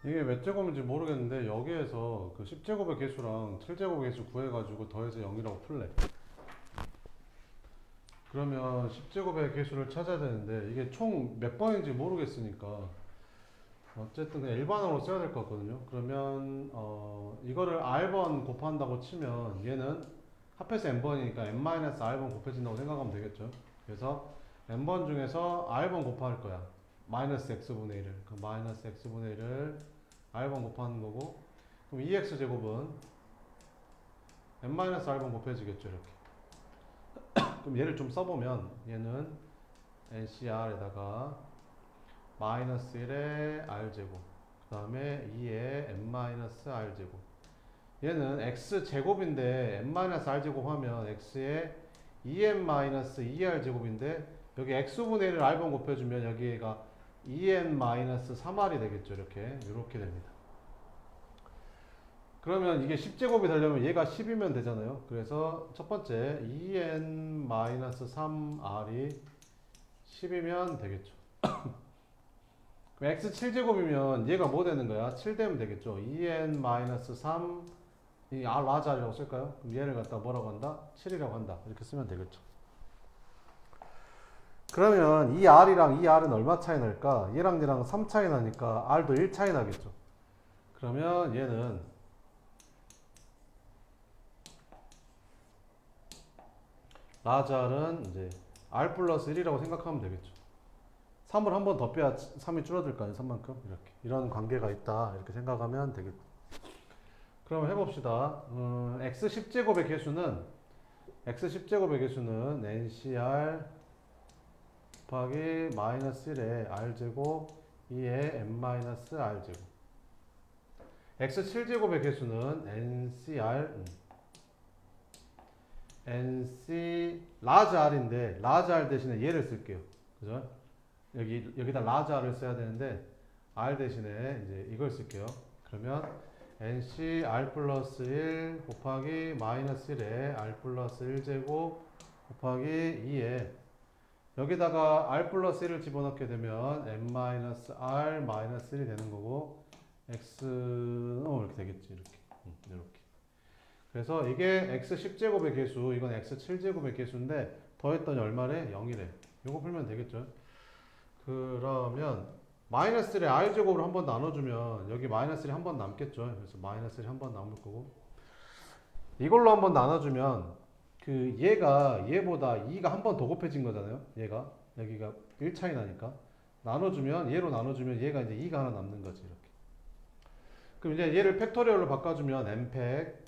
이게 몇 제곱인지 모르겠는데 여기에서 그 10제곱의 개수랑 7제곱의 개수 구해가지고 더해서 0이라고 풀래. 그러면 10제곱의 개수를 찾아야 되는데 이게 총 몇 번인지 모르겠으니까 어쨌든 그냥 일반으로 써야 될 것 같거든요. 그러면 이거를 r번 곱한다고 치면 얘는 합해서 n번이니까 n-r번 곱해진다고 생각하면 되겠죠. 그래서 n번 중에서 r번 곱할 거야. 마이너스 x분의 1을. 그 마이너스 x분의 1을 r번 곱하는 거고, 그럼 2x 제곱은 n-r번 곱해지겠죠, 이렇게. 그럼 얘를 좀 써보면 얘는 ncr에다가 마이너스 1의 r 제곱, 그 다음에 2의 n-r 제곱. 얘는 x 제곱인데 n-r 제곱 하면 x의 2n-2r 제곱인데 여기 x분의 1을 r번 곱해주면 여기가 2n-3r이 되겠죠. 이렇게 됩니다. 그러면 이게 10제곱이 되려면 얘가 10이면 되잖아요. 그래서 첫 번째 2n-3r이 10이면 되겠죠. 그럼 x 7제곱이면 얘가 뭐 되는 거야? 7 되면 되겠죠. 2n-3 이 r 라자리라고 쓸까요? 그럼 얘를 갖다 뭐라고 한다? 7이라고 한다. 이렇게 쓰면 되겠죠. 그러면 이 r이랑 이 r은 얼마 차이 날까? 얘랑 얘랑 3 차이 나니까 r도 1 차이 나겠죠. 그러면 얘는 라자는 이제 r 플러스 1이라고 생각하면 되겠죠. 3을 한 번 더 빼야 3이 줄어들 거 아니에요. 3만큼. 이렇게. 이런 관계가 있다. 이렇게 생각하면 되겠죠. 그럼 해봅시다. x 10제곱의 개수는 ncr 곱하기 마이너스 1의 r제곱 2의 n-r 제곱. x 7제곱의 개수는 nc 라지 r인데 라지 r 대신에 얘를 쓸게요. 그죠? 여기다 라지 r을 써야 되는데 r 대신에 이제 이걸 쓸게요. 그러면 nc r 플러스 1 곱하기 마이너스 1에 r 플러스 1제곱 곱하기 2에 여기다가 r 플러스 1을 집어넣게 되면 n-r 마이너스 1이 되는 거고 x는 이렇게 되겠지. 이렇게. 그래서 이게 x 10제곱의 개수, 이건 x 7제곱의 개수인데 더했더니 얼마래? 0이래. 이거 풀면 되겠죠. 그러면 마이너스 1에 r제곱을 한번 나눠주면 여기 마이너스 1이 한 번 남겠죠. 그래서 마이너스 1이 한 번 남을 거고 이걸로 한번 나눠주면 그 얘가 얘보다 2가 한 번 더 곱해진 거잖아요. 얘가 여기가 1 차이 나니까 나눠주면 얘로 나눠주면 얘가 이제 2가 하나 남는 거지. 이렇게. 그럼 이제 얘를 팩토리얼로 바꿔주면 n팩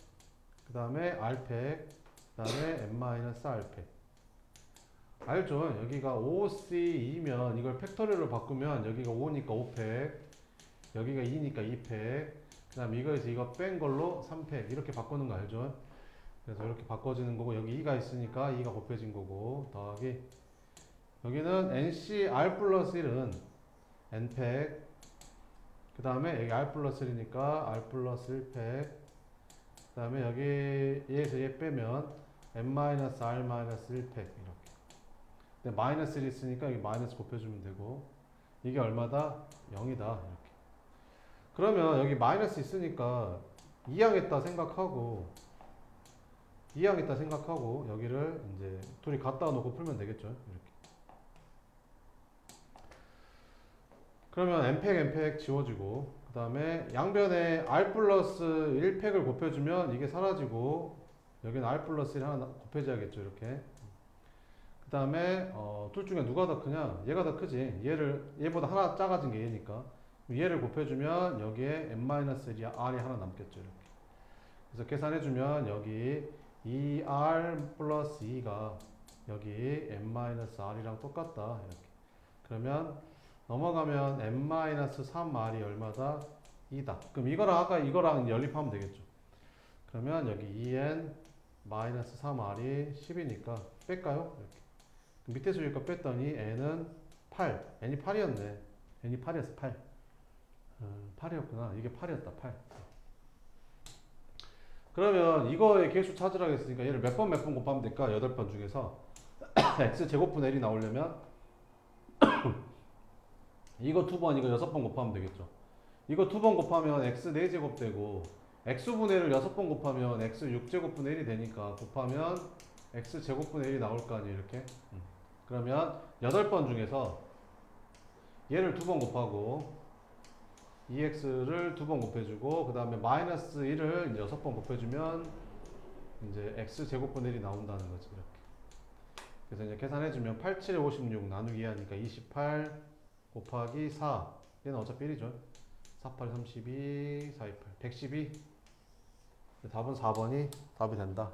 그 다음에 r팩 그 다음에 n-r팩. 알죠? 여기가 5c2면 이걸 팩토리얼로 바꾸면 여기가 5니까 5팩, 여기가 2니까 2팩, 그 다음에 이거에서 이거 뺀 걸로 3팩 이렇게 바꾸는 거 알죠? 그래서 이렇게 바꿔지는 거고 여기 2가 있으니까 2가 곱해진 거고 더하기 여기는 ncr 플러스 1은 n팩 그 다음에 여기 r 플러스 1이니까 r 플러스 1팩 그 다음에 여기 얘에서 얘 빼면 n-r-1팩 이렇게. 근데 마이너스 1이 있으니까 여기 마이너스 곱해주면 되고 이게 얼마다? 0이다 이렇게. 그러면 여기 마이너스 있으니까 이항했다 생각하고 여기를 이제 둘이 갖다 놓고 풀면 되겠죠. 이렇게. 그러면 n팩 지워지고 그 다음에 양변에 r 플러스 1팩을 곱해주면 이게 사라지고 여기는 r 플러스 1 하나 곱해줘야겠죠. 이렇게. 그 다음에 둘 중에 누가 더 크냐? 얘가 더 크지. 얘보다 하나 작아진 게 얘니까. 얘를 곱해주면 여기에 n-1이 r이 하나 남겠죠. 이렇게. 그래서 계산해주면 여기 2r 플러스 2가 여기 n-r이랑 똑같다. 이렇게. 그러면 넘어가면 n-3r이 얼마다? 2다. 그럼 이거랑 아까 이거랑 연립하면 되겠죠. 그러면 여기 2n-3r이 10이니까 뺄까요? 이렇게. 밑에 수니까 뺐더니 n은 8. n이 8이었네. n이 8이었어. 8. 8이었구나. 이게 8이었다. 8. 그러면 이거의 개수 찾으라고 했으니까 얘를 몇 번 곱하면 될까? 8번 중에서 x 제곱분의 1이 나오려면 이거 2번 이거 6번 곱하면 되겠죠. 이거 2번 곱하면 x 4제곱 되고 x분의 1을 6번 곱하면 x 6제곱분의 1이 되니까 곱하면 x 제곱분의 1이 나올 거 아니에요 이렇게. 그러면 8번 중에서 얘를 2번 곱하고 2x를 2번 곱해주고 그 다음에 마이너스 1을 6번 곱해주면 이제 x 제곱분의 1이 나온다는 거지 이렇게. 그래서 이제 계산해주면 8, 7, 56 나누기 하니까 28 곱하기 4 얘는 어차피 1이죠. 4, 8, 32, 4, 2, 8 112. 답은 4번이 답이 된다.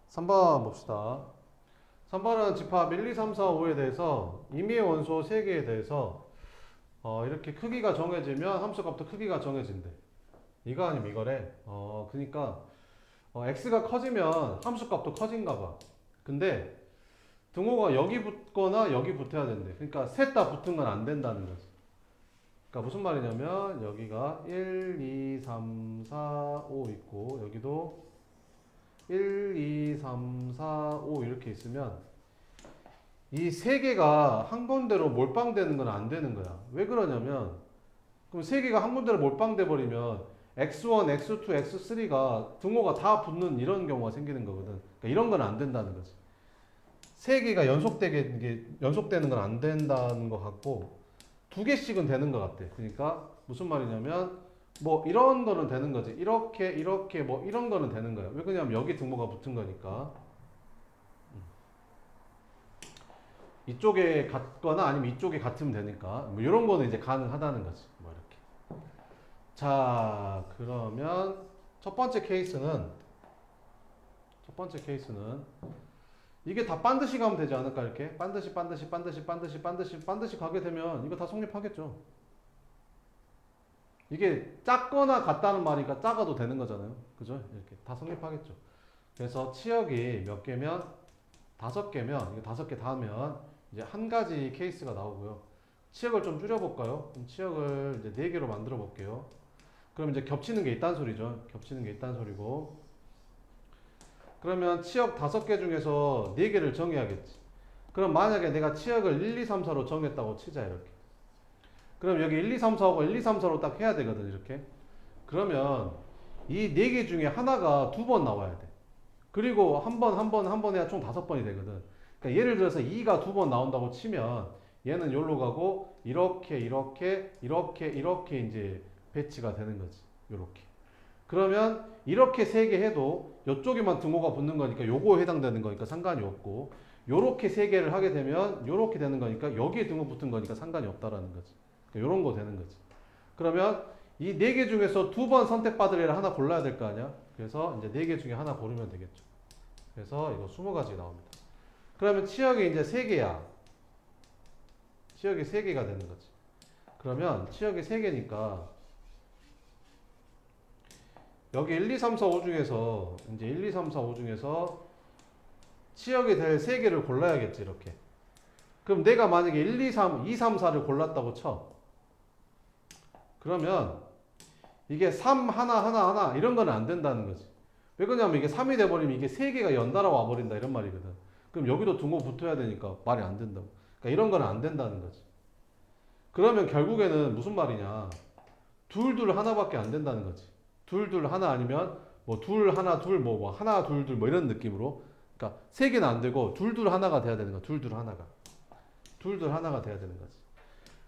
3번 봅시다. 3번은 집합 1, 2, 3, 4, 5에 대해서 임의의 원소 3개에 대해서 이렇게 크기가 정해지면 함수값도 크기가 정해진대. 이거 아니면 이거래. 그러니까 x가 커지면 함수값도 커진가 봐. 근데 등호가 여기 붙거나 여기 붙어야 된대. 그러니까 셋 다 붙은 건 안 된다는 거지. 그러니까 무슨 말이냐면 여기가 1, 2, 3, 4, 5 있고 여기도 1, 2, 3, 4, 5 이렇게 있으면 이 세 개가 한 군데로 몰빵되는 건 안 되는 거야. 왜 그러냐면 그럼 세 개가 한 군데로 몰빵돼 버리면 x1, x2, x3가 등호가 다 붙는 이런 경우가 생기는 거거든. 그러니까 이런 건 안 된다는 거지. 세 개가 연속되는 건 안 된다는 것 같고 두 개씩은 되는 것 같아. 그러니까 무슨 말이냐면 뭐 이런 거는 되는 거지. 이렇게 뭐 이런 거는 되는 거야. 왜 그러냐면 여기 등호가 붙은 거니까. 이쪽에 같거나 아니면 이쪽에 같으면 되니까 뭐 이런 거는 이제 가능하다는 거지. 뭐 이렇게. 자, 그러면 첫 번째 케이스는 이게 다 반드시 가면 되지 않을까 이렇게 반드시 가게 되면 이거 다 성립하겠죠. 이게 작거나 같다는 말이니까 작아도 되는 거잖아요. 그죠? 이렇게 다 성립하겠죠. 그래서 치역이 몇 개면 5개면 이거 5개 다 하면 이제 한 가지 케이스가 나오고요. 치역을 좀 줄여볼까요? 그럼 치역을 이제 4개로 만들어 볼게요. 그럼 이제 겹치는 게 있다는 소리죠. 겹치는 게 있다는 소리고. 그러면 치역 5개 중에서 4개를 정해야겠지. 그럼 만약에 내가 치역을 1, 2, 3, 4로 정했다고 치자 이렇게. 그럼 여기 1, 2, 3, 4하고 1, 2, 3, 4로 딱 해야 되거든 이렇게. 그러면 이 4개 중에 하나가 2번 나와야 돼. 그리고 한 번 해야 총 5번이 되거든. 그러니까 예를 들어서 2가 2번 나온다고 치면 얘는 여기로 가고 이렇게 이제 배치가 되는 거지. 요렇게. 그러면 이렇게 3개 해도 이쪽에만 등호가 붙는 거니까 요거에 해당되는 거니까 상관이 없고 요렇게 3개를 하게 되면 요렇게 되는 거니까 여기에 등호 붙은 거니까 상관이 없다라는 거지. 그러니까 요런 거 되는 거지. 그러면 이 4개 중에서 2번 선택받을 애를 하나 골라야 될 거 아니야? 그래서 이제 4개 중에 하나 고르면 되겠죠. 그래서 이거 20가지 나옵니다. 그러면 치역이 이제 3개야. 치역이 3개가 되는 거지. 그러면 치역이 3개니까 여기 1, 2, 3, 4, 5 중에서 이제 1, 2, 3, 4, 5 중에서 치역이 될 3개를 골라야겠지 이렇게. 그럼 내가 만약에 1, 2, 3, 2, 3, 4를 골랐다고 쳐. 그러면 이게 3, 하나 이런 건 안 된다는 거지. 왜 그러냐면 이게 3이 돼버리면 이게 3개가 연달아 와버린다 이런 말이거든. 그럼 여기도 등호 붙어야 되니까 말이 안 된다고. 그러니까 이런 건 안 된다는 거지. 그러면 결국에는 무슨 말이냐. 둘 하나밖에 안 된다는 거지. 둘 하나 아니면 뭐 둘 하나 둘 뭐 하나 둘 뭐 이런 느낌으로. 그러니까 3개는 안 되고 둘 하나가 돼야 되는 거야. 둘 하나가. 둘 하나가 돼야 되는 거지.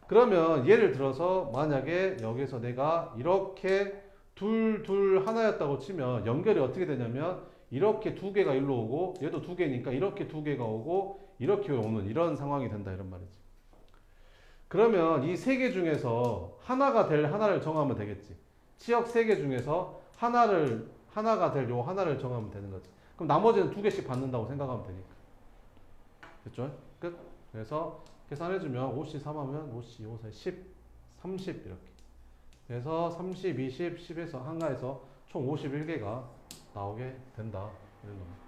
그러면 예를 들어서 만약에 여기서 내가 이렇게 둘 하나였다고 치면 연결이 어떻게 되냐면 이렇게 2개가 일로 오고 얘도 2개니까 이렇게 2개가 오고 이렇게 오는 이런 상황이 된다 이런 말이지. 그러면 이 3개 중에서 하나가 될 하나를 정하면 되겠지. 치역 3개 중에서 하나가 될 요 하나를 정하면 되는 거지. 그럼 나머지는 2개씩 받는다고 생각하면 되니까. 됐죠? 끝. 그래서 계산해주면 5C 3하면 5C 5, 4, 10, 30 이렇게. 그래서 30, 20, 10에서 한가해서 총 51개가 나오게 된다. 이런 겁니다.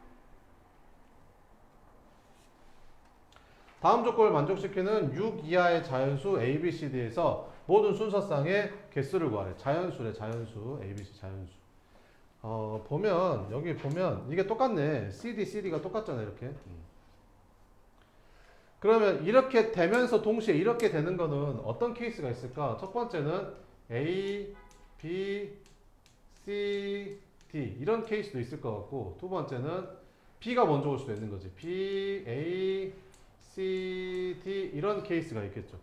다음 조건을 만족시키는 6 이하의 자연수 A, B, C, D에서 모든 순서상의 개수를 구하래. 자연수래, 자연수. A, B, C 자연수. 여기 보면 이게 똑같네. CD가 똑같잖아, 이렇게. 그러면 이렇게 되면서 동시에 이렇게 되는 거는 어떤 케이스가 있을까? 첫 번째는 A, B, C, D 이런 케이스도 있을 것 같고 두 번째는 B가 먼저 올 수도 있는 거지. B, A, C, D 이런 케이스가 있겠죠.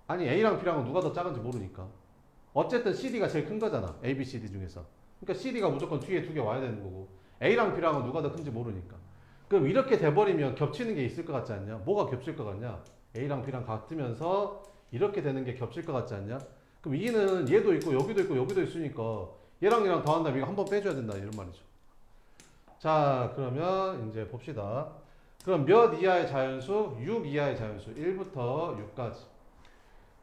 아니 A랑 B랑은 누가 더 작은지 모르니까. 어쨌든 CD가 제일 큰 거잖아. A, B, C, D 중에서. 그러니까 CD가 무조건 뒤에 두 개 와야 되는 거고 A랑 B랑은 누가 더 큰지 모르니까. 그럼 이렇게 돼버리면 겹치는 게 있을 것 같지 않냐? 뭐가 겹칠 것 같냐? A랑 B랑 같으면서 이렇게 되는 게 겹칠 것 같지 않냐? 그럼 E는 얘도 있고 여기도 있고 여기도 있으니까 얘랑 얘랑 더한다면 이거 한번 빼줘야 된다 이런 말이죠. 자 그러면 이제 봅시다. 그럼 몇 이하의 자연수? 6 이하의 자연수 1부터 6까지.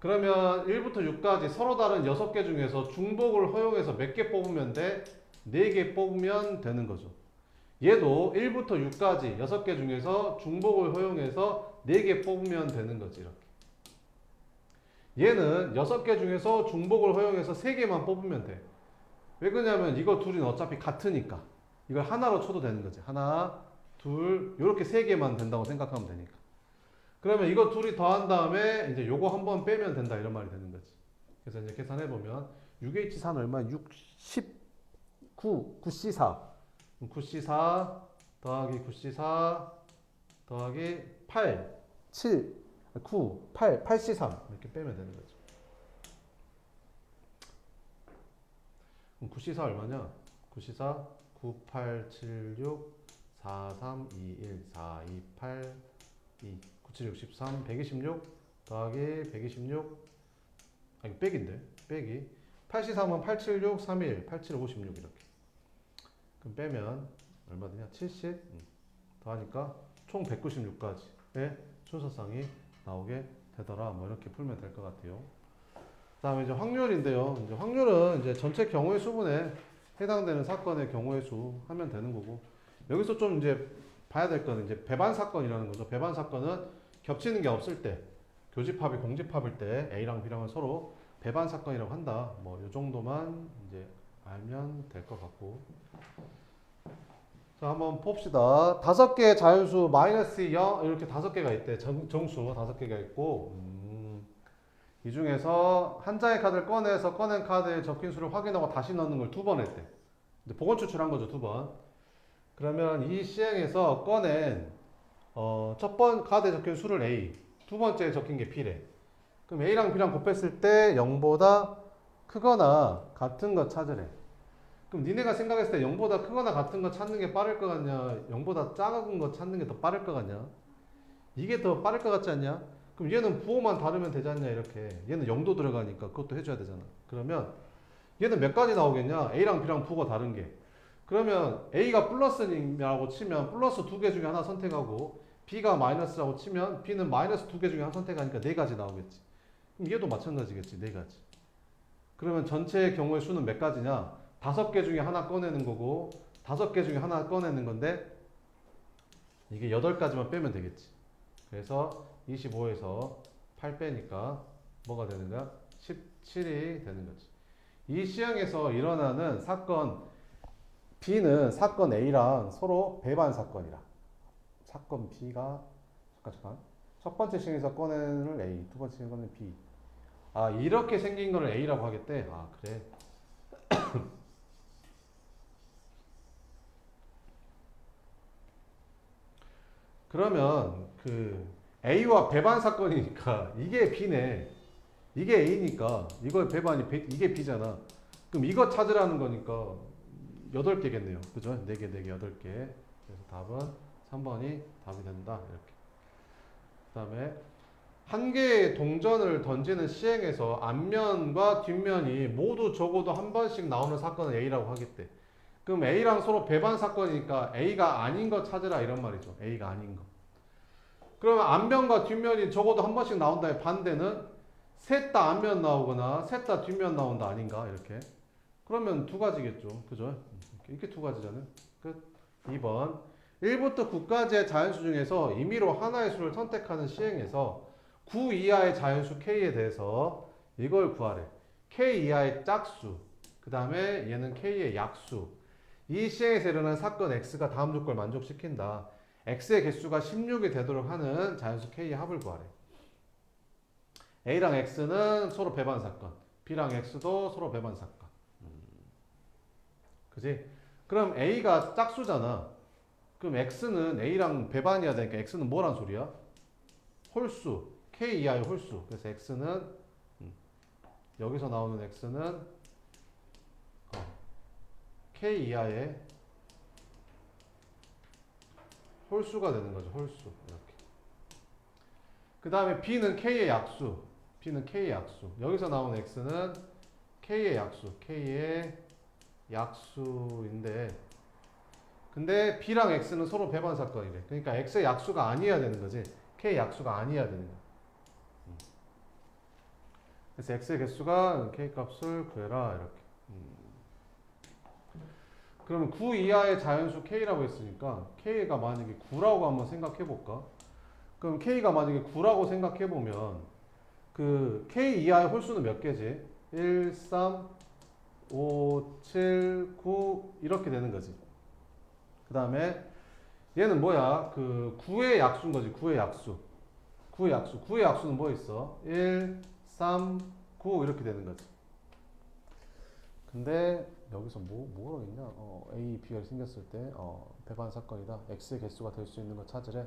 그러면 1부터 6까지 서로 다른 6개 중에서 중복을 허용해서 몇 개 뽑으면 돼? 4개 뽑으면 되는 거죠. 얘도 1부터 6까지 6개 중에서 중복을 허용해서 4개 뽑으면 되는 거지 이렇게. 얘는 6개 중에서 중복을 허용해서 3개만 뽑으면 돼. 왜 그러냐면 이거 둘은 어차피 같으니까 이걸 하나로 쳐도 되는 거지. 하나, 둘 이렇게 3개만 된다고 생각하면 되니까. 그러면 이거 둘이 더한 다음에 이제 요거 한 번 빼면 된다 이런 말이 되는 거지. 그래서 이제 계산해 보면 6H4는 얼마? 6, 19, 9C4 9C4 더하기 9C4 더하기 8, 7, 9, 8, 8C3 이렇게 빼면 되는 거죠. 그럼 9C4 얼마냐? 9C4 9, 8, 7, 6, 4, 3, 2, 1, 4, 2, 8, 2, 9, 7, 63, 126 더하기 126 아니 빼기인데 빼기 8C3은 876, 31, 87, 56 이렇게 그럼 빼면 얼마 되냐? 70 더하니까 총 196까지의 순서상이 나오게 되더라. 뭐 이렇게 풀면 될 것 같아요. 그 다음에 이제 확률인데요. 이제 확률은 이제 전체 경우의 수분에 해당되는 사건의 경우의 수 하면 되는 거고 여기서 좀 이제 봐야 될 거는 이제 배반 사건이라는 거죠. 배반 사건은 겹치는 게 없을 때 교집합이 공집합일 때 A랑 B랑은 서로 배반 사건이라고 한다. 뭐 이 정도만 이제 알면 될 것 같고. 자, 한번 봅시다. 5개의 자연수 마이너스 0 이렇게 5개가 있대. 정수 5개가 있고 이 중에서 한 장의 카드를 꺼내서 꺼낸 카드에 적힌 수를 확인하고 다시 넣는 걸 2번 했대. 복원 추출한 거죠, 2번. 그러면 이 시행에서 꺼낸 첫 번 카드에 적힌 수를 A, 두 번째에 적힌 게 B래. 그럼 A랑 B랑 곱했을 때 0보다 크거나 같은 거 찾으래. 그럼 니네가 생각했을 때 0보다 크거나 같은 거 찾는 게 빠를 것 같냐? 0보다 작은 거 찾는 게 더 빠를 것 같냐? 이게 더 빠를 것 같지 않냐? 그럼 얘는 부호만 다르면 되지 않냐 이렇게. 얘는 0도 들어가니까 그것도 해줘야 되잖아. 그러면 얘는 몇 가지 나오겠냐? A랑 B랑 부호가 다른 게. 그러면 A가 플러스라고 치면 플러스 2개 중에 하나 선택하고 B가 마이너스라고 치면 B는 마이너스 2개 중에 하나 선택하니까 4가지 나오겠지. 그럼 얘도 마찬가지겠지. 4가지. 그러면 전체의 경우의 수는 몇 가지냐? 5개 중에 하나 꺼내는 거고 5개 중에 하나 꺼내는 건데 이게 8가지만 빼면 되겠지. 그래서 25에서 8 빼니까 뭐가 되는 거야? 17이 되는 거지. 이 시행에서 일어나는 사건 B는 사건 A랑 서로 배반 사건이라. 사건 B가 잠깐. 첫 번째 시행에서 꺼내는 A, 두 번째 시행에서 꺼내는 B. 아 이렇게 생긴 거를 A라고 하겠대. 아 그래. 그러면 그 A와 배반 사건이니까 이게 B네. 이게 A니까 이걸 배반이 이게 B잖아. 그럼 이거 찾으라는 거니까 8개겠네요. 그죠? 4개, 4개, 8개. 그래서 답은 3번이 답이 된다. 이렇게. 그 다음에 한 개의 동전을 던지는 시행에서 앞면과 뒷면이 모두 적어도 한 번씩 나오는 사건을 A라고 하겠대. 그럼 A랑 서로 배반 사건이니까 A가 아닌 거 찾으라 이런 말이죠. A가 아닌 거. 그러면 앞면과 뒷면이 적어도 한 번씩 나온다의 반대는 셋 다 앞면 나오거나 셋 다 뒷면 나온다 아닌가 이렇게. 그러면 2가지겠죠. 그죠? 이렇게 2가지잖아요. 끝. 2번. 1부터 9까지의 자연수 중에서 임의로 하나의 수를 선택하는 시행에서 9 이하의 자연수 K에 대해서 이걸 구하래. K 이하의 짝수. 그 다음에 얘는 K의 약수. 이 시행에서 일어난 사건 X가 다음 조건을 만족시킨다. X의 개수가 16이 되도록 하는 자연수 K의 합을 구하래. A랑 X는 서로 배반 사건. B랑 X도 서로 배반 사건. 그지? 그럼 A가 짝수잖아. 그럼 X는 A랑 배반이야 되니까 X는 뭐란 소리야? 홀수. K 이하의 홀수. 그래서 X는 여기서 나오는 X는 K 이하의 홀수가 되는 거죠. 홀수. 이렇게. 그 다음에 B는 K의 약수. B는 K의 약수. 여기서 나오는 X는 K의 약수. K의 약수인데 근데 B랑 X는 서로 배반 사건이래. 그러니까 X의 약수가 아니어야 되는 거지. K 약수가 아니어야 되는 거야. 그래서 X의 개수가 K 값을 구해라 이렇게. 그러면 9 이하의 자연수 K라고 했으니까 K가 만약에 9라고 한번 생각해 볼까? 그럼 K가 만약에 9라고 생각해 보면 그 K 이하의 홀수는 몇 개지? 1, 3, 5, 7, 9 이렇게 되는 거지. 그 다음에 얘는 뭐야? 그 9의 약수인 거지. 9의 약수. 9의 약수. 9의 약수는 뭐 있어? 1, 3, 9 이렇게 되는 거지. 근데 여기서 뭐라고 했냐? A, B가 생겼을 때 배반 사건이다. X의 개수가 될 수 있는 거 찾으래.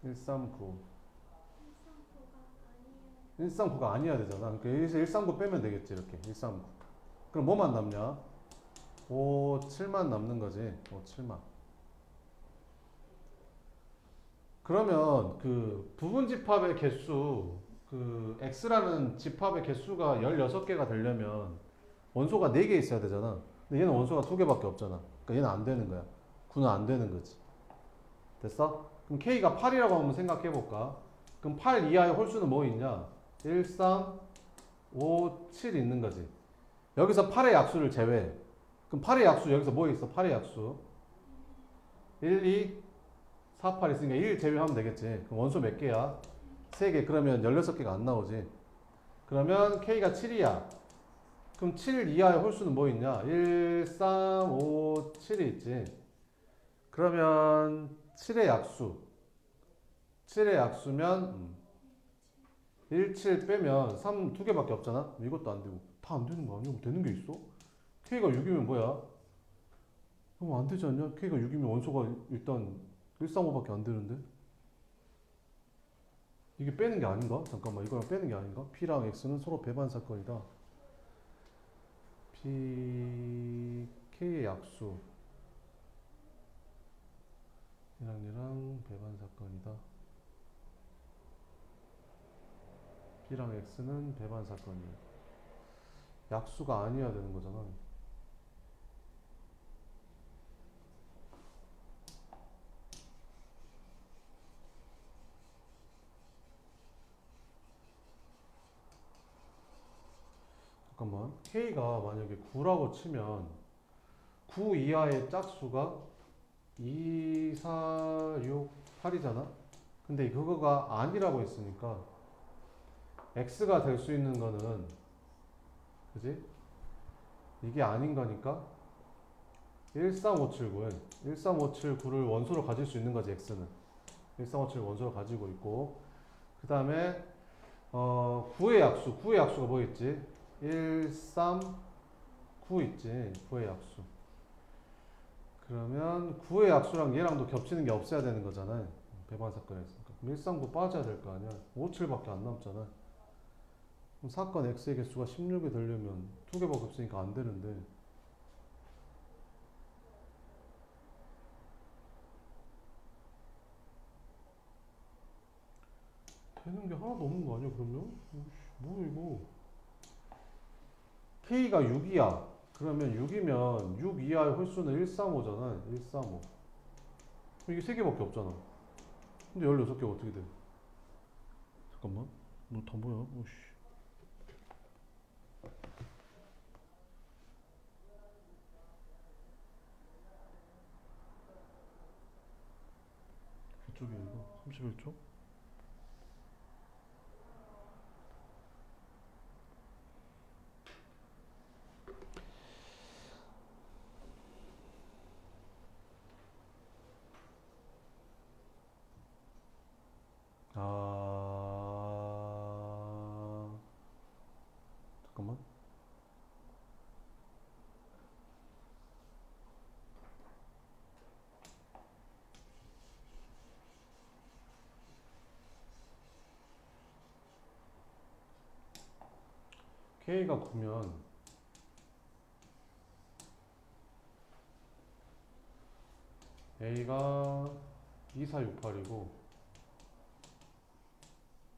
139. 139가 아니어야 되잖아. 그러니까 여기서 139 빼면 되겠지. 이렇게 139. 그럼 뭐만 남냐? 5, 7만 남는 거지. 5, 7만. 그러면 그 부분 집합의 개수, 그 x라는 집합의 개수가 16개가 되려면 원소가 4개 있어야 되잖아. 근데 얘는 원소가 2개밖에 없잖아. 그러니까 얘는 안 되는 거야. 9는 안 되는 거지. 됐어? 그럼 k가 8이라고 한번 생각해 볼까? 그럼 8 이하의 홀수는 뭐 있냐? 1, 3, 5, 7 있는 거지. 여기서 8의 약수를 제외해. 그럼 8의 약수 여기서 뭐 있어? 8의 약수. 1, 2, 4, 8 있으니까 1 제외하면 되겠지. 그럼 원소 몇 개야? 3개. 그러면 16개가 안 나오지. 그러면 K가 7이야. 그럼 7 이하의 홀수는 뭐 있냐? 1, 3, 5, 7이 있지. 그러면 7의 약수. 7의 약수면 1, 7 빼면 3 2개밖에 없잖아? 이것도 안 되고. 다 안 되는 거 아니야? 뭐 되는 게 있어? K가 6이면 뭐야? 그럼 안 되지 않냐? K가 6이면 원소가 일단 135밖에 안 되는데? 이게 빼는 게 아닌가? 잠깐만 이거랑 빼는 게 아닌가? P랑 X는 서로 배반 사건이다. P, K의 약수 얘랑 배반 사건이다. P랑 X는 배반 사건이야. 약수가 아니어야 되는 거잖아. 잠깐만 K가 만약에 9라고 치면 9 이하의 짝수가 2, 4, 6, 8이잖아. 근데 그거가 아니라고 했으니까 X가 될 수 있는 거는 그지? 이게 아닌 거니까 13579에 13579를 원소로 가질 수 있는 거지 X는. 13579를 원소로 가지고 있고 그 다음에 9의 약수 9의 약수가 뭐 있지? 1, 3, 9 있지. 9의 약수. 그러면 9의 약수랑 얘랑도 겹치는 게 없어야 되는 거잖아요. 배반 사건이었으니까. 그럼 139 빠져야 될 거 아니야. 5, 7밖에 안 남잖아. 그럼 사건 X의 개수가 16이 되려면 2개밖에 없으니까 안 되는데 되는 게 하나도 없는 거 아니야 그러면? 뭐야 이거. K가 6이야. 그러면 6이면 6 이하의 홀수는 135잖아. 135. 이게 3개밖에 없잖아. 근데 16개가 어떻게 돼? 잠깐만. 너 다 뭐야? 오씨. 이쪽에 이거 31초? K가 9면 A가 2468이고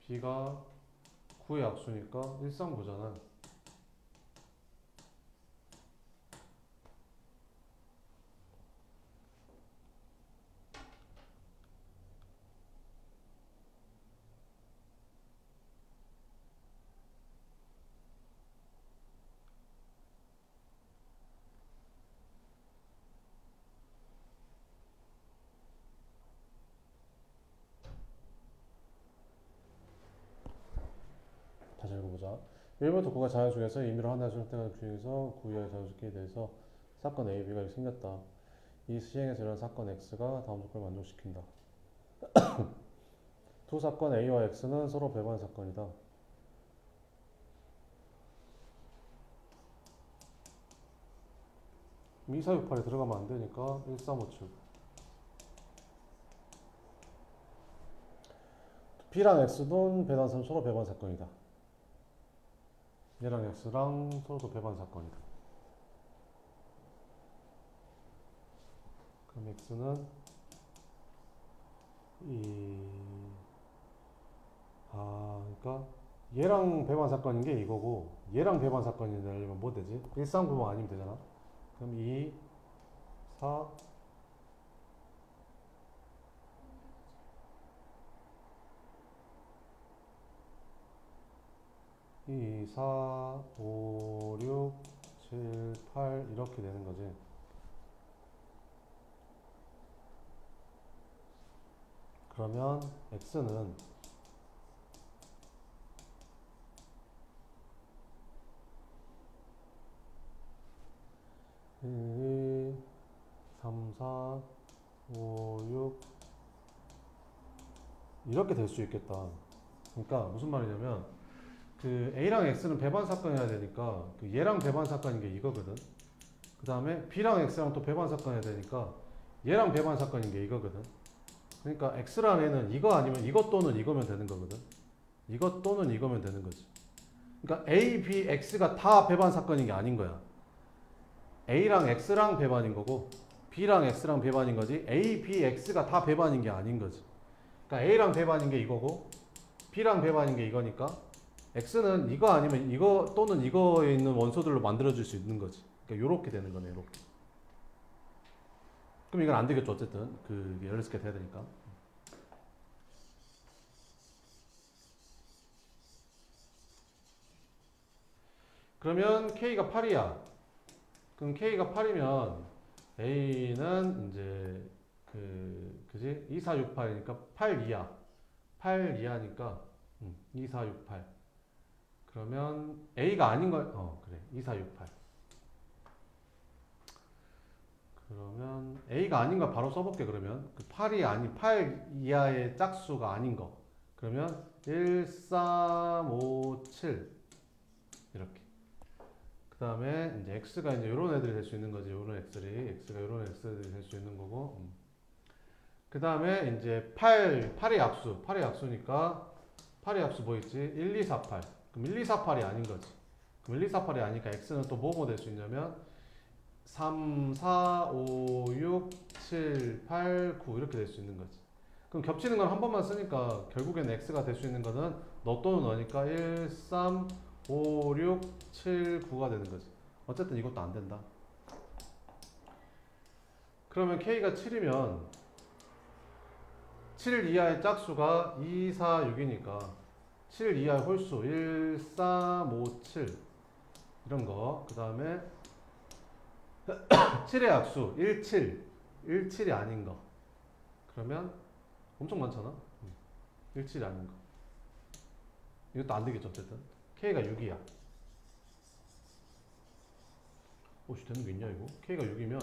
B가 9의 약수니까 139잖아. 다시 읽어보자. 1부터 9가 자연 중에서 임의로 하나의 선택한 중에서 9 이하의 자연수끼에 대해서 사건 A, B가 생겼다. 이 시행에서 일어난 사건 X가 다음 조건을 만족시킨다. 두 사건 A와 X는 서로 배반 사건이다. 미사육팔에 들어가면 안 되니까 1357. B랑 X는 서로 배반 사건이다. 얘랑 X랑 서로도 배반 사건이다. 그럼 X는 그러니까 얘랑 배반 사건인 게 이거고 얘랑 배반 사건이 되려면 뭐 되지? 1390 아니면 되잖아. 그럼 2, 4, 2, 4, 5, 6, 7, 8 이렇게 되는 거지. 그러면 x는 1, 2, 3, 4, 5, 6 이렇게 될 수 있겠다. 그러니까 무슨 말이냐면 그 A랑 X는 배반 사건이어야 되니까 그 얘랑 배반 사건인 게 이거거든. 그 다음에 B랑 X랑 또 배반 사건이어야 되니까 얘랑 배반 사건인 게 이거거든. 그러니까 X랑 N은 이거 아니면 이것 또는 이거면 되는 거거든. 이것 또는 이거면 되는 거지. 그러니까 A, B, X가 다 배반 사건인 게 아닌 거야. A랑 X랑 배반인 거고 B랑 X랑 배반인 거지 A, B, X가 다 배반인 게 아닌 거지. 그러니까 A랑 배반인 게 이거고 B랑 배반인 게 이거니까 X는 이거 아니면 이거 또는 이거에 있는 원소들로 만들어줄 수 있는 거지. 그러니까 요렇게 되는 거네, 요렇게. 그럼 이건 안 되겠죠, 어쨌든. 그 열렸을 게 돼야 되니까. 그러면 K가 8이야. 그럼 K가 8이면 A는 이제 그지? 2468이니까 8 이하. 8 이하니까 2468. 그러면 A가 아닌 걸 그래. 2468. 그러면 A가 아닌 걸 바로 써볼게. 그러면 그 8이 아닌 8 이하의 짝수가 아닌 거. 그러면 1357 이렇게. 그 다음에 이제 x가 이제 이런 애들이 될 수 있는 거지. 이런 x가 이런 x들이 될 수 있는 거고. 그 다음에 이제 8의 약수, 8의 약수니까 8의 약수 뭐 있지? 1, 2, 4, 8. 그럼 1, 2, 4, 8이 아닌 거지. 그럼 1, 2, 4, 8이 아니까 x는 또 뭐뭐 될 수 있냐면 3, 4, 5, 6, 7, 8, 9 이렇게 될 수 있는 거지. 그럼 겹치는 건 한 번만 쓰니까 결국엔 x가 될 수 있는 거는 너 또는 너니까 1, 3, 5, 6, 7, 9가 되는 거지. 어쨌든 이것도 안 된다. 그러면 k가 7이면 7 이하의 짝수가 2, 4, 6이니까 7 이하의 홀수 1, 3, 5, 7 이런 거. 그 다음에 7의 약수 1, 7 1, 7이 아닌 거. 그러면 엄청 많잖아. 1, 7이 아닌 거. 이것도 안 되겠죠, 어쨌든. k가 6이야. 오씨, 되는 게 있냐, 이거? k가 6이면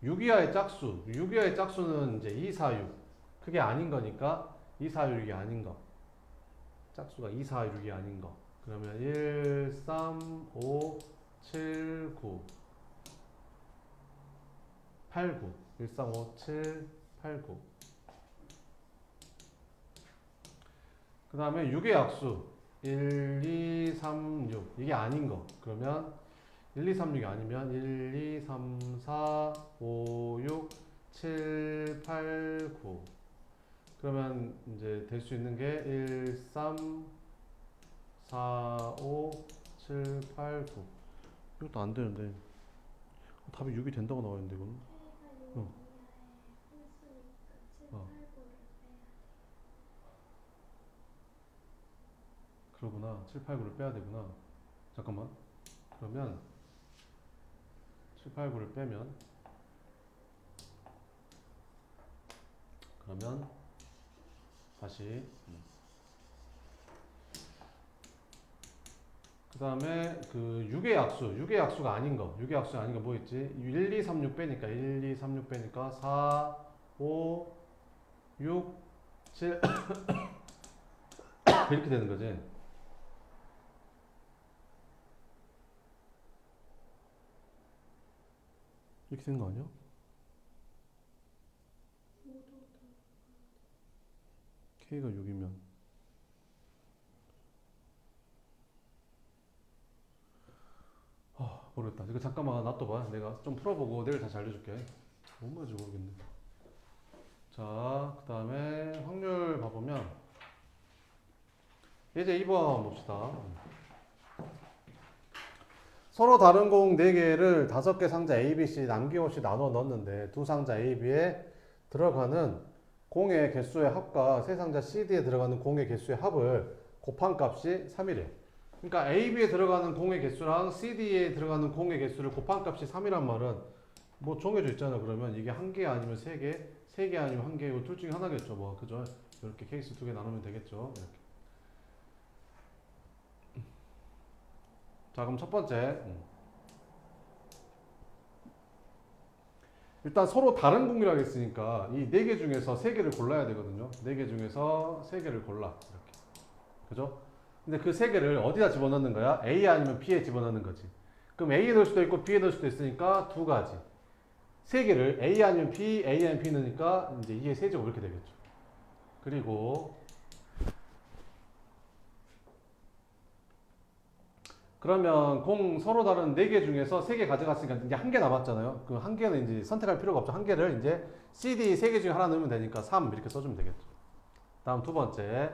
6 이하의 짝수. 6 이하의 짝수는 이제 2, 4, 6. 그게 아닌 거니까 2, 4, 6이 아닌 거. 짝수가 2, 4, 6이 아닌 거. 그러면 1, 3, 5, 7, 9. 8, 9. 1, 3, 5, 7, 8, 9. 그 다음에 6의 약수. 1, 2, 3, 6 이게 아닌 거 그러면 1, 2, 3, 6이 아니면 1, 2, 3, 4, 5, 6, 7, 8, 9 그러면 이제 될 수 있는 게 1, 3, 4, 5, 7, 8, 9 이것도 안 되는데 답이 6이 된다고 나와 있는데 이거는 어. 어. 그러구나 7, 8, 9를 빼야 되구나 잠깐만 그러면 7, 8, 9를 빼면 그러면 다시 그 다음에 그 6의 약수가 아닌 거 6의 약수가 아닌 거 뭐 있지 1, 2, 3, 6 빼니까 1, 2, 3, 6 빼니까 4, 5, 6, 7 이렇게 되는 거지 이렇게 되는 거 아니야? K가 6이면 모르겠다 이거 잠깐만 놔둬봐 내가 좀 풀어보고 내일 다시 알려줄게 뭔 말인지 모르겠네 자 그 다음에 확률 봐보면 이제 2번 봅시다 서로 다른 공 4개를 5개 상자 A, B, C 남김없이 나눠 넣었는데 두 상자 A, B에 들어가는 공의 개수의 합과 세 상자 C, D에 들어가는 공의 개수의 합을 곱한 값이 3이래. 그러니까 A, B에 들어가는 공의 개수랑 C, D에 들어가는 공의 개수를 곱한 값이 3이란 말은 뭐 정해져 있잖아. 그러면 이게 한 개 아니면 세 개, 세 개 아니면 한 개, 이 둘 중에 하나겠죠. 뭐 그죠? 이렇게 케이스 2개 나누면 되겠죠. 이렇게. 자 그럼 첫 번째 일단 서로 다른 공이라고 했으니까 이 4개 중에서 3개를 골라야 되거든요. 4개 중에서 3개를 골라. 이렇게. 그죠? 근데 그 3개를 어디다 집어넣는 거야? A 아니면 B에 집어넣는 거지. 그럼 A에 넣을 수도 있고 B에 넣을 수도 있으니까 두 가지. 3개를 A 아니면 B, A 아니면 B 넣으니까 이제 2의 세제곱 이렇게 되겠죠. 그리고 그러면 공 서로 다른 4개 중에서 3개 가져갔으니까 이제 한 개 남았잖아요. 그 한 개는 이제 선택할 필요가 없죠. 한 개를 이제 CD 3개 중에 하나 넣으면 되니까 3 이렇게 써주면 되겠죠. 다음 두 번째.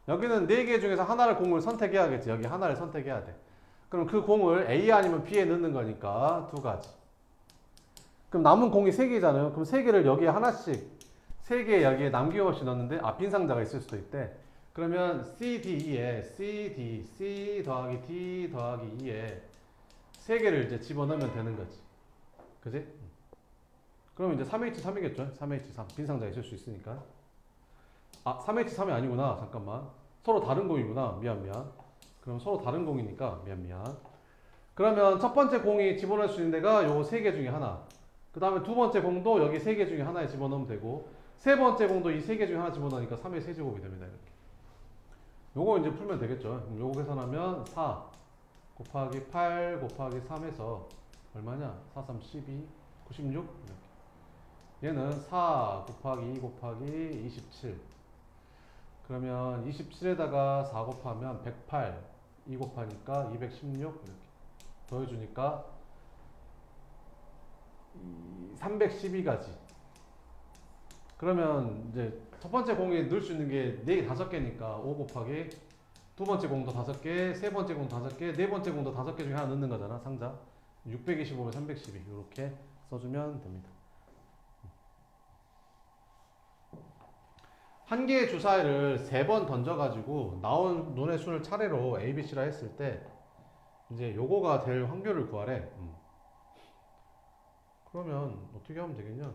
여기는 4개 중에서 하나를 공을 선택해야겠지. 여기 하나를 선택해야 돼. 그럼 그 공을 A 아니면 B에 넣는 거니까 두 가지. 그럼 남은 공이 3개잖아요. 그럼 3개를 여기에 하나씩 3개 여기에 남김없이 넣었는데 빈 상자가 있을 수도 있대. 그러면 CD에 C 더하기 D 더하기 2에 3개를 이제 집어넣으면 되는 거지. 그지? 그럼 이제 3H3이겠죠? 3H3. 빈 상자가 있을 수 있으니까. 3H3이 아니구나. 잠깐만. 서로 다른 공이구나. 미안. 그럼 서로 다른 공이니까 미안. 그러면 첫 번째 공이 집어넣을 수 있는 데가 요 3개 중에 하나. 그 다음에 두 번째 공도 여기 3개 중에 하나에 집어넣으면 되고 세 번째 공도 이 3개 중에 하나 집어넣으니까 3의 세제곱이 됩니다. 이렇게. 요거 이제 풀면 되겠죠. 그럼 요거 계산하면 4 곱하기 8 곱하기 3에서 얼마냐? 4, 3, 12, 96 이렇게. 얘는 4 곱하기 2 곱하기 27 그러면 27에다가 4 곱하면 108 2 곱하니까 216 이렇게 더해주니까 312가지 그러면 이제 첫 번째 공에 넣을 수 있는 게 4개 5개니까 5 곱하기 두 번째 공도 5개, 세 번째 공도 5개, 네 번째 공도 5개 중에 하나 넣는 거잖아, 상자. 625면 312. 이렇게 써주면 됩니다. 한 개의 주사위를 3번 던져가지고 나온 눈의 수를 차례로 A, B, C라 했을 때 이제 요거가 될 확률을 구하래. 그러면 어떻게 하면 되겠냐?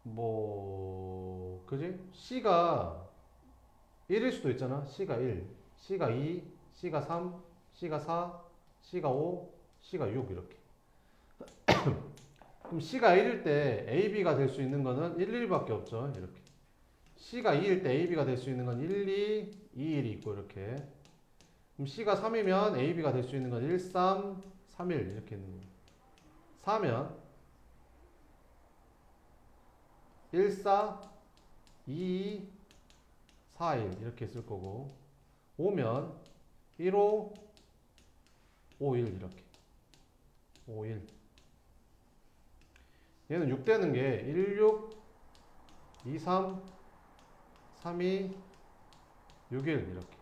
뭐, 그지? C가 1일 수도 있잖아. C가 1, C가 2, C가 3, C가 4, C가 5, C가 6 이렇게. 그럼 C가 1일 때 AB가 될 수 있는 거는 1, 1밖에 없죠. 이렇게. C가 2일 때 AB가 될 수 있는 건 1, 2, 2, 1이 있고 이렇게. 그럼 C가 3이면 AB가 될 수 있는 건 1, 3, 3, 1 이렇게 있는 거예요. 4면 1, 4, 2, 4, 1 이렇게 쓸 거고 오면 15, 51 이렇게. 51. 얘는 6 되는 게 16, 23, 32, 61 이렇게.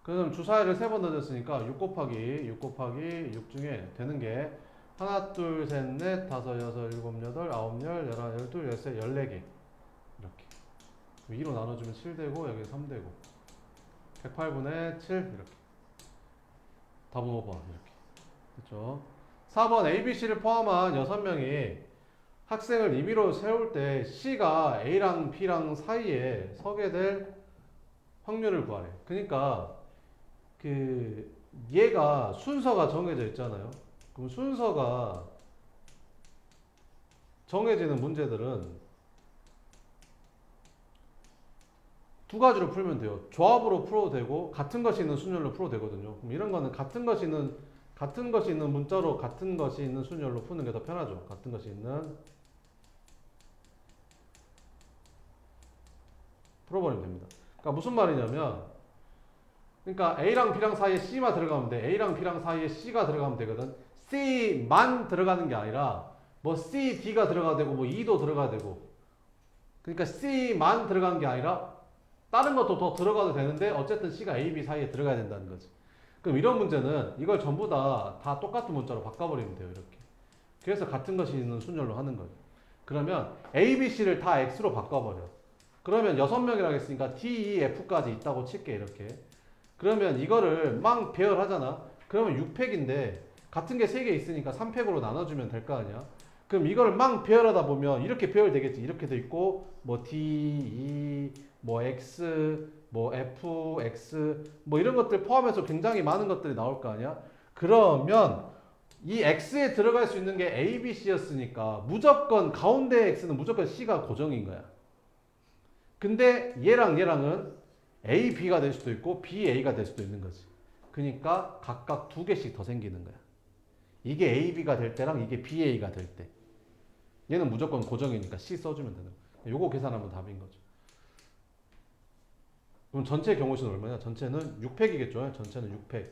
그럼 주사위를 3번 던졌으니까 6 곱하기 6 곱하기 6 중에 되는 게 하나, 둘, 셋, 넷, 다섯, 여섯, 일곱, 여덟, 아홉, 열, 열하나, 열둘, 열셋, 14개 이렇게. 2로 나눠주면 7 되고 여기 3 되고 108분의 7 이렇게. 답은 5번 이렇게. 그렇죠? 4번 ABC를 포함한 6명이 학생을 임의로 세울 때 C가 A랑 B랑 사이에 서게 될 확률을 구하래. 그러니까 그 얘가 순서가 정해져 있잖아요. 그럼 순서가 정해지는 문제들은 두 가지로 풀면 돼요. 조합으로 풀어도 되고 같은 것이 있는 순열로 풀어도 되거든요. 그럼 이런 거는 같은 것이 있는 문자로 같은 것이 있는 순열로 푸는 게 더 편하죠. 같은 것이 있는 풀어버리면 됩니다. 그러니까 무슨 말이냐면, 그러니까 A랑 B랑 사이에 C만 들어가면 돼. A랑 B랑 사이에 C가 들어가면 되거든. C만 들어가는 게 아니라 뭐 C, D가 들어가도 되고 뭐 E도 들어가도 되고. 그러니까 C만 들어가는 게 아니라 다른 것도 더 들어가도 되는데 어쨌든 C가 A, B 사이에 들어가야 된다는 거지. 그럼 이런 문제는 이걸 전부 다 똑같은 문자로 바꿔버리면 돼요. 이렇게. 그래서 같은 것이 있는 순열로 하는 거예요. 그러면 A, B, C를 다 X로 바꿔버려. 그러면 6명이라고 했으니까 D, E, F까지 있다고 칠게 이렇게. 그러면 이거를 막 배열하잖아. 그러면 6팩인데 같은 게 3개 있으니까 3팩으로 나눠주면 될 거 아니야. 그럼 이걸 막 배열하다 보면 이렇게 배열되겠지. 이렇게 돼 있고 뭐 D, E, 뭐 X, 뭐 F, X 뭐 이런 것들 포함해서 굉장히 많은 것들이 나올 거 아니야. 그러면 이 X에 들어갈 수 있는 게 A, B, C였으니까 무조건 가운데 X는 무조건 C가 고정인 거야. 근데 얘랑은 A, B가 될 수도 있고 B, A가 될 수도 있는 거지. 그러니까 각각 2개씩 더 생기는 거야. 이게 A, B가 될 때랑 이게 B, A가 될 때. 얘는 무조건 고정이니까 C 써주면 되는 거야. 요거 계산하면 답인 거죠. 그럼 전체 경우 수는 얼마냐? 전체는 6팩이겠죠. 전체는 6팩.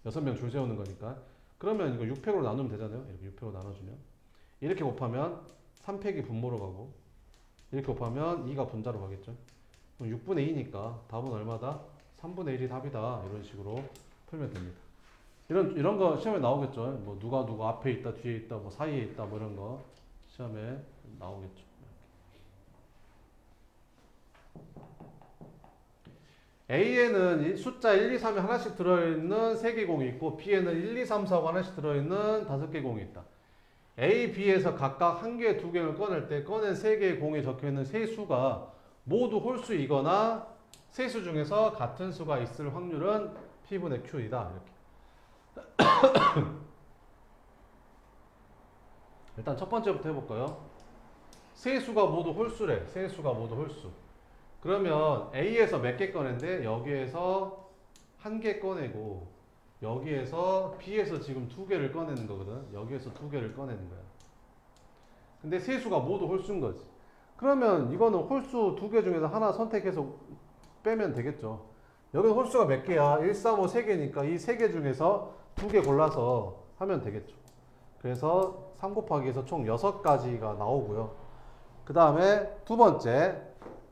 6명 줄 세우는 거니까. 그러면 이거 6팩으로 나누면 되잖아요. 이렇게 6팩으로 나눠주면. 이렇게 곱하면 3팩이 분모로 가고, 이렇게 곱하면 2가 분자로 가겠죠. 그럼 6분의 2니까 답은 얼마다? 3분의 1이 답이다. 이런 식으로 풀면 됩니다. 이런 거 시험에 나오겠죠. 뭐 누가 앞에 있다, 뒤에 있다, 뭐 사이에 있다, 뭐 이런 거 시험에 나오겠죠. A에는 숫자 1, 2, 3이 하나씩 들어있는 3개 공이 있고 B에는 1, 2, 3, 4가 하나씩 들어있는 5개 공이 있다. A, B에서 각각 1개, 2개를 꺼낼 때 꺼낸 3개의 공에 적혀있는 세 수가 모두 홀수이거나 세수 중에서 같은 수가 있을 확률은 P분의 Q이다. 이렇게. 일단 첫 번째부터 해볼까요? 세 수가 모두 홀수래. 세 수가 모두 홀수. 그러면 A에서 몇 개 꺼낸데 여기에서 1개 꺼내고 여기에서 B에서 지금 2개를 꺼내는 거거든. 여기에서 2개를 꺼내는 거야. 근데 세 수가 모두 홀수인 거지. 그러면 이거는 홀수 2개 중에서 하나 선택해서 빼면 되겠죠. 여기 홀수가 몇 개야? 1, 3, 5, 3개니까 이 3개 중에서 2개 골라서 하면 되겠죠. 그래서 3 곱하기에서 총 6가지가 나오고요. 그 다음에 두 번째,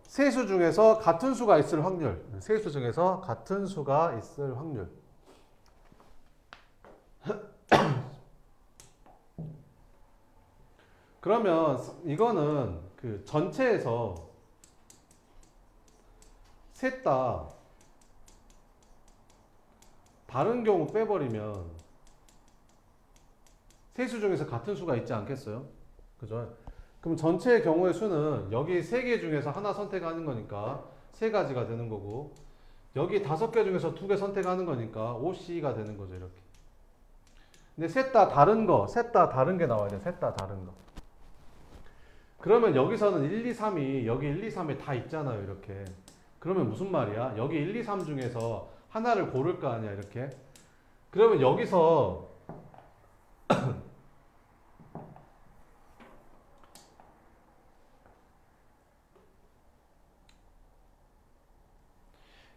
세수 중에서 같은 수가 있을 확률. 세수 중에서 같은 수가 있을 확률. 그러면 이거는 그 전체에서 셋 다 다른 경우 빼버리면 세수 중에서 같은 수가 있지 않겠어요? 그죠? 그럼 전체의 경우의 수는 여기 3개 중에서 하나 선택하는 거니까 3가지가 되는 거고 여기 5개 중에서 2개 선택하는 거니까 OC가 되는 거죠. 이렇게. 근데 셋 다 다른 게 나와야 돼. 셋 다 다른 거. 그러면 여기서는 1, 2, 3이 여기 1, 2, 3에 다 있잖아요. 이렇게. 그러면 무슨 말이야? 여기 1, 2, 3 중에서 하나를 고를 거 아니야. 이렇게. 그러면 여기서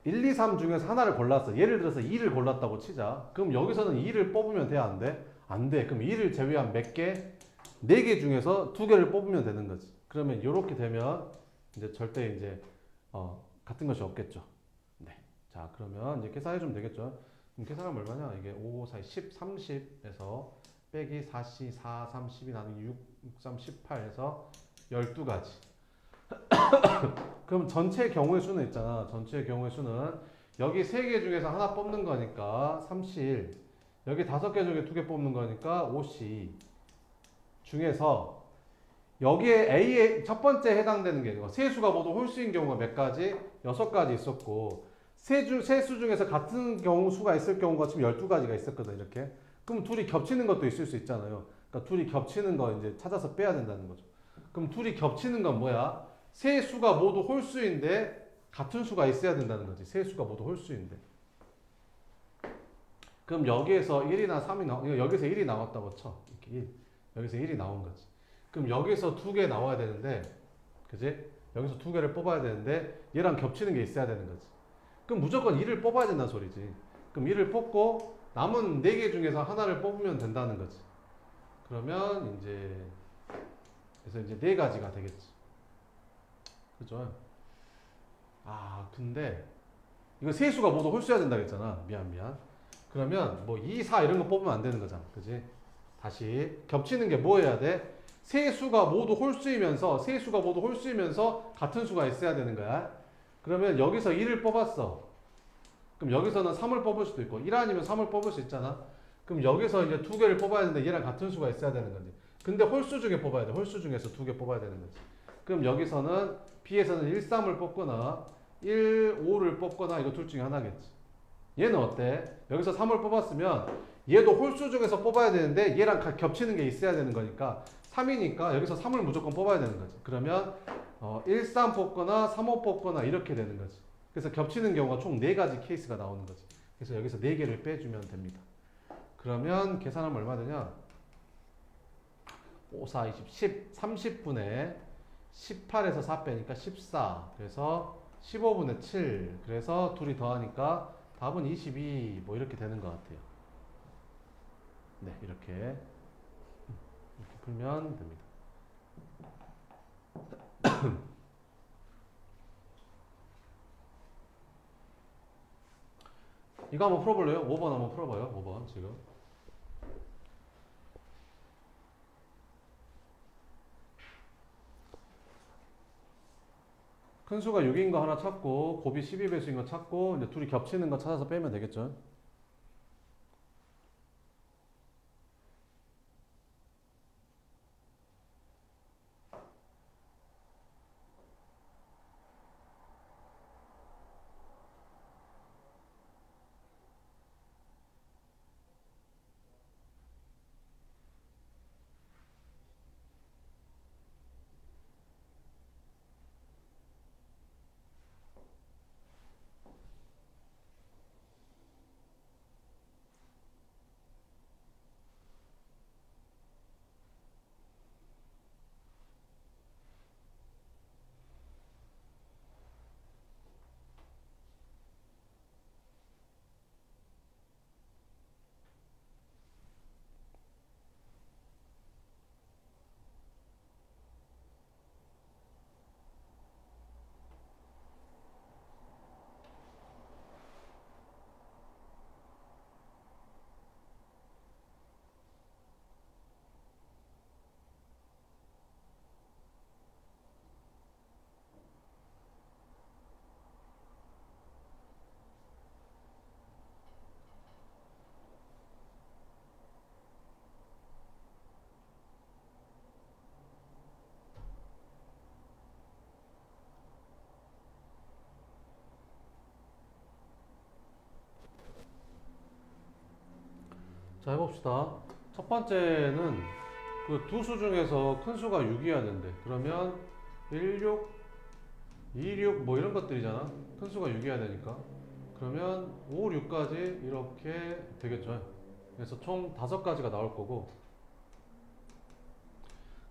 1, 1, 2, 3 중에서 하나를 골랐어. 예를 들어서 2를 골랐다고 치자. 그럼 여기서는 2를 뽑으면 돼? 안 돼? 안 돼. 그럼 2를 제외한 몇 개? 4개 중에서 2개를 뽑으면 되는 거지. 그러면 이렇게 되면 이제 절대 이제 같은 것이 없겠죠. 네. 자, 그러면 이제 계산해 주면 되겠죠. 그럼 계산하면 얼마냐? 이게 5, 4, 10, 30에서 빼기 4C, 4, 3, 12 나누기 6, 3, 18에서 12가지. 그럼 전체 경우의 수는 있잖아. 전체 경우의 수는 여기 3개 중에서 하나 뽑는 거니까 3C1, 여기 5개 중에 2개 뽑는 거니까 5C 중에서 여기에 A의 첫 번째 해당되는 게 세 수가 모두 홀수인 경우가 몇 가지? 6가지 있었고 세 수 중에서 같은 경우 수가 있을 경우가 지금 12가지가 있었거든. 이렇게. 그럼 둘이 겹치는 것도 있을 수 있잖아요. 그러니까 둘이 겹치는 거 이제 찾아서 빼야 된다는 거죠. 그럼 둘이 겹치는 건 뭐야? 세 수가 모두 홀수인데 같은 수가 있어야 된다는 거지. 세 수가 모두 홀수인데. 그럼 여기에서 1이나 3이 여기서 1이 나왔다고 쳐. 이렇게 1. 여기서 1이 나온 거지. 그럼 여기서 2개 나와야 되는데, 그지? 여기서 2개를 뽑아야 되는데 얘랑 겹치는 게 있어야 되는 거지. 그럼 무조건 1을 뽑아야 된다는 소리지. 그럼 1을 뽑고 남은 4개 중에서 하나를 뽑으면 된다는 거지. 그러면 이제 그래서 이제 4가지가 되겠지. 그죠? 아, 근데 이거 세 수가 모두 홀수여야 된다 그랬잖아. 미안. 그러면 뭐 2, 4 이런 거 뽑으면 안 되는 거잖아. 그지? 다시 겹치는 게 뭐 해야 돼? 세 수가 모두 홀수이면서 같은 수가 있어야 되는 거야. 그러면 여기서 1을 뽑았어. 그럼 여기서는 3을 뽑을 수도 있고 1 아니면 3을 뽑을 수 있잖아. 그럼 여기서 이제 2개를 뽑아야 되는데 얘랑 같은 수가 있어야 되는 거지. 근데 홀수 중에 뽑아야 돼. 홀수 중에서 2개 뽑아야 되는 거지. 그럼 여기서는 B에서는 1, 3을 뽑거나 1, 5를 뽑거나 이거 둘 중에 하나겠지. 얘는 어때? 여기서 3을 뽑았으면 얘도 홀수 중에서 뽑아야 되는데 얘랑 겹치는 게 있어야 되는 거니까 3이니까 여기서 3을 무조건 뽑아야 되는 거지. 그러면 1, 3 뽑거나 3, 5 뽑거나 이렇게 되는 거지. 그래서 겹치는 경우가 총 4가지 케이스가 나오는 거지. 그래서 여기서 4개를 빼주면 됩니다. 그러면 계산하면 얼마 되냐? 5, 4, 20, 10, 30분의 18에서 4 빼니까 14. 그래서 15분의 7. 그래서 둘이 더하니까 답은 22. 뭐 이렇게 되는 것 같아요. 네, 이렇게 풀면 됩니다. 이거 한번 풀어볼래요? 5번 한번 풀어봐요. 5번 지금. 큰 수가 6인 거 하나 찾고 곱이 12배수인 거 찾고 이제 둘이 겹치는 거 찾아서 빼면 되겠죠. 자, 해봅시다. 첫 번째는 그 두 수 중에서 큰 수가 6이어야 된대. 그러면 16, 26 뭐 이런 것들이잖아. 큰 수가 6이어야 되니까. 그러면 5, 6까지 이렇게 되겠죠. 그래서 총 5가지가 나올 거고.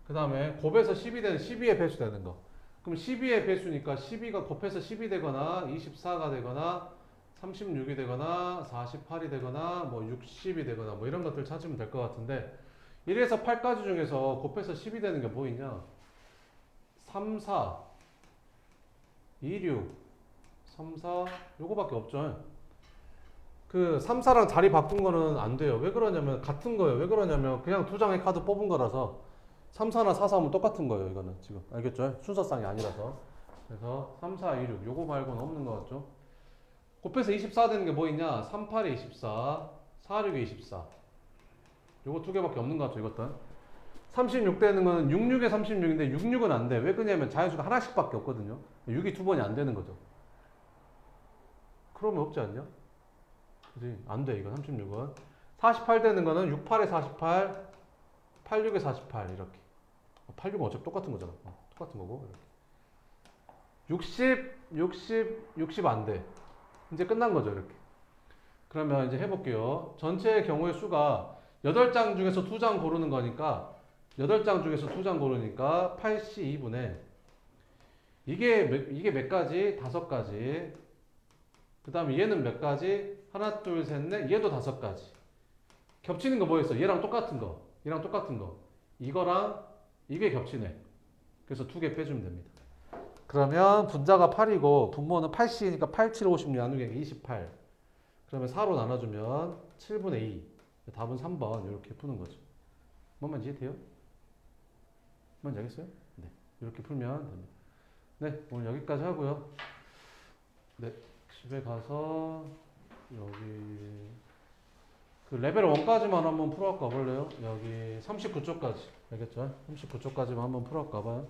그 다음에 곱에서 10이 되는 12의 배수 되는 거. 그럼 12의 배수니까 12가 곱해서 10이 되거나 24가 되거나 36이 되거나 48이 되거나 뭐 60이 되거나 뭐 이런 것들 찾으면 될 것 같은데 1에서 8까지 중에서 곱해서 10이 되는 게 뭐 있냐? 3, 4, 2, 6, 3, 4 요거밖에 없죠. 그 3, 4랑 자리 바꾼 거는 안 돼요. 왜 그러냐면 같은 거예요. 왜 그러냐면 그냥 두 장의 카드 뽑은 거라서 3, 4나 4, 4면 똑같은 거예요. 이거는 지금 알겠죠? 순서상이 아니라서. 그래서 3, 4, 2, 6 요거 말고는 없는 것 같죠? 곱해서 24 되는 게 뭐 있냐? 3, 8에 24, 4, 6에 24 요거 두 개밖에 없는 것 같죠? 이것도 36 되는 거는 66에 36인데 66은 안 돼. 왜 그러냐면 자연수가 하나씩밖에 없거든요. 6이 두 번이 안 되는 거죠. 그러면 없지 않냐? 그지? 안 돼, 이거 36은. 48 되는 거는 68에 48, 86에 48, 이렇게. 86은 어차피 똑같은 거잖아. 똑같은 거고, 이렇게. 60 안 돼. 이제 끝난 거죠, 이렇게. 그러면 이제 해볼게요. 전체의 경우의 수가 8장 중에서 2장 고르는 거니까, 8장 중에서 2장 고르니까 82분의, 이게 몇 가지? 5가지. 그 다음에 얘는 몇 가지? 하나, 둘, 셋, 넷. 얘도 5가지. 겹치는 거 뭐 있어? 얘랑 똑같은 거. 얘랑 똑같은 거. 이거랑 이게 겹치네. 그래서 2개 빼주면 됩니다. 그러면 분자가 8이고 분모는 8C니까 8, 7, 50 나누기 28. 그러면 4로 나눠주면 7분의 2. 답은 3번 이렇게 푸는 거죠. 뭔 이해돼요? 뭔지 알겠어요? 네. 이렇게 풀면 됩니다. 네. 오늘 여기까지 하고요. 네. 집에 가서 여기 그 레벨 1까지만 한번 풀어가 볼래요? 여기 39쪽까지 알겠죠? 39쪽까지만 한번 풀어가 봐요.